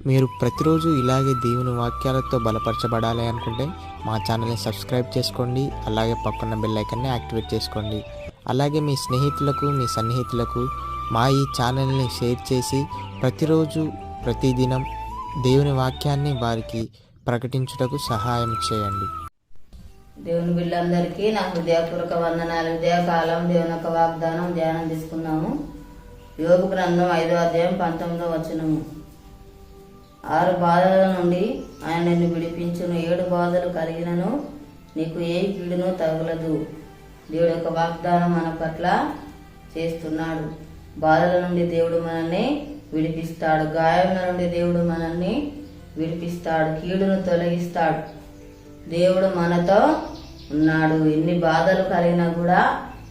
మీరు ప్రతిరోజు ఇలాగే దేవుని వాక్యాలతో బలపరచబడాలి అనుకుంటే మా ఛానల్ని సబ్స్క్రైబ్ చేసుకోండి. అలాగే పక్కన బెల్ ఐకాన్ని యాక్టివేట్ చేసుకోండి. అలాగే మీ స్నేహితులకు, మీ సన్నిహితులకు మా ఈ ఛానల్ని షేర్ చేసి ప్రతిరోజు ప్రతిదినం దేవుని వాక్యాన్ని వారికి ప్రకటించుటకు సహాయం చేయండి. దేవుని బిడ్డలందరికీ నా హృదయపూర్వక వందనాలు. ఉదయకాలం దేవుని యొక్క వాగ్దానం ధ్యానం తీసుకున్నాము. యోబు గ్రంథం 5వ అధ్యాయం 19వ వచనము. 6 బాధల నుండి ఆయన నిన్ను విడిపించును, 7 బాధలు కలిగినను నీకు ఏ కీడును తగలదు. దేవుడి యొక్క వాగ్దానం మన పట్ల చేస్తున్నాడు. బాధల నుండి దేవుడు మనల్ని విడిపిస్తాడు, గాయముల నుండి దేవుడు మనల్ని విడిపిస్తాడు, కీడును తొలగిస్తాడు. దేవుడు మనతో ఉన్నాడు. ఎన్ని బాధలు కలిగినా కూడా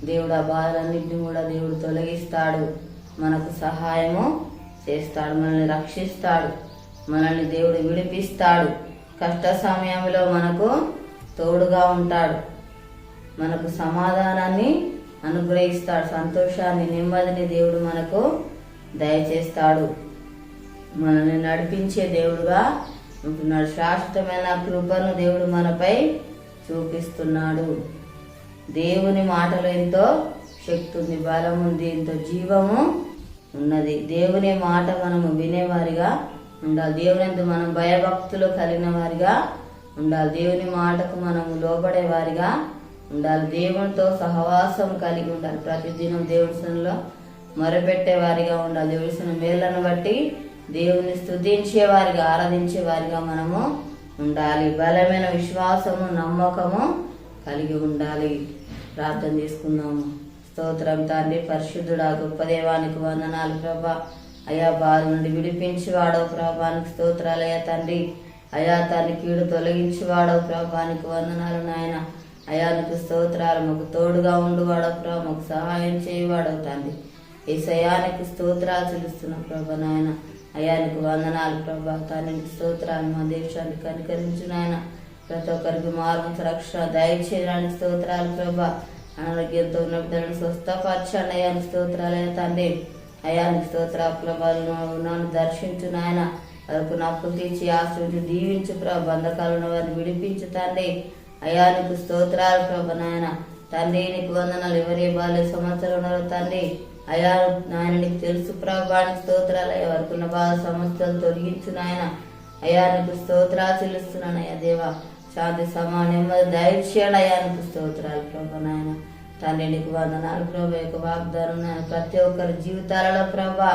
దేవుడు ఆ బాధలన్నింటినీ కూడా దేవుడు తొలగిస్తాడు, మనకు సహాయము చేస్తాడు, మనల్ని రక్షిస్తాడు, మనల్ని దేవుడు విడిపిస్తాడు. కష్ట సమయంలో మనకు తోడుగా ఉంటాడు, మనకు సమాధానాన్ని అనుగ్రహిస్తాడు, సంతోషాన్ని, నెమ్మదిని దేవుడు మనకు దయచేస్తాడు, మనల్ని నడిపించే దేవుడుగా ఉంటున్నాడు. శాశ్వతమైన కృపను దేవుడు మనపై చూపిస్తున్నాడు. దేవుని మాటలో ఎంతో శక్తి ఉంది, బలం ఉంది, ఎంతో జీవము ఉన్నది. దేవుని మాట మనము వినేవారిగా ఉండాలి. దేవుని మనం భయభక్తులు కలిగిన వారిగా ఉండాలి. దేవుని మాటకు మనము లోబడే వారిగా ఉండాలి. దేవునితో సహవాసం కలిగి ఉండాలి. ప్రతిదినం దేవుని సన్నిధిలో మొరపెట్టే వారిగా ఉండాలి. దేవుని మేళ్లను బట్టి దేవుని స్తుతించే వారిగా, ఆరాధించే వారిగా మనము ఉండాలి. బలమైన విశ్వాసము, నమ్మకము కలిగి ఉండాలి. ప్రార్థన చేసుకుందాము. స్తోత్రం తండ్రి, పరిశుద్ధుడా, గొప్ప దేవానికి వందనాలు ప్రభా. అయా బాధ నుండి విడిపించి వాడవు ప్రభానికి స్తోత్రాలయ్యా తండ్రి. అయా తండ్రి కీడు తొలగించి వాడవు ప్రభానికి వందనాలు నాయన. అయానికి స్తోత్రాలు. మాకు తోడుగా ఉండు వాడవు ప్రభా, మాకు సహాయం చేయవాడవు తండ్రి. ఈ సయానికి స్తోత్రాలు చెల్లిస్తున్నాం ప్రభా నాయన. అయానికి వందనాలు ప్రభా. తండ్రికి స్తోత్రాలు. మా దేశాన్ని కనికరించు నాయన. ప్రతి ఒక్కరికి మార్గం రక్షణ దయచేయడానికి స్తోత్రాలు ప్రభా. అనారోగ్యంతో ఉన్న బిడ్డలను స్వస్థపరచండి అయానికి స్తోత్రాలు తండ్రి. అయానికి స్తోత్రాలు ప్రభావం నన్ను దర్శించు నాయన. వరకు నప్పులు తీర్చి ఆశ్రయించి దీవించు ప్రభా. బంధకాలు ఉన్న వారిని విడిపించు తండ్రి. అయానికి స్తోత్రాలు ప్రభా నాయన. తండ్రి నీకు వందనాలు. ఎవరే బాల్య సంవత్సరాలు ఉన్నారో తండ్రి అయా నాయన నీకు తెలుసు ప్రభానికి స్తోత్రాలు. అయ్యా వరకున్న బాధ సమస్యలు తొలగించు నాయన. అయా నీకు స్తోత్రాలు చెల్లిస్తున్నాను అయ్యా దేవా. శాంతి నెమ్మది దయచేయండి అయానికి స్తోత్రాలు ప్రభా నాయన. తండ్రి నీకు వందనాలు ప్రభా. యొక్క వాగ్దానం నాయన ప్రతి ఒక్కరి జీవితాలలో ప్రభా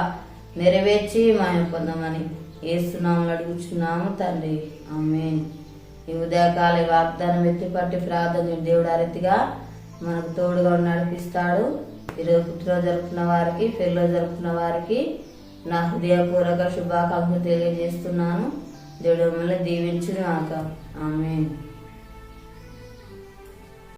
నెరవేర్చి మాయం పొందమని యేసునామములో అడుగుచున్నాము తండ్రి, ఆమేన్. ఈ ఉదయకాల వాగ్దానం ఎత్తిపట్టి ప్రార్థన దేవుడు ఆ రీతిగా మనకు తోడుగా నడిపిస్తాడు. ఈరోజు పుట్టినరోజు జరుపుకున్న వారికి, పెళ్ళిలో జరుపుకున్న వారికి నా హృదయపూర్వక శుభాకాంక్షలు తెలియజేస్తున్నాను. దేవుడు మిమ్మల్ని దీవించును గాక, ఆమేన్.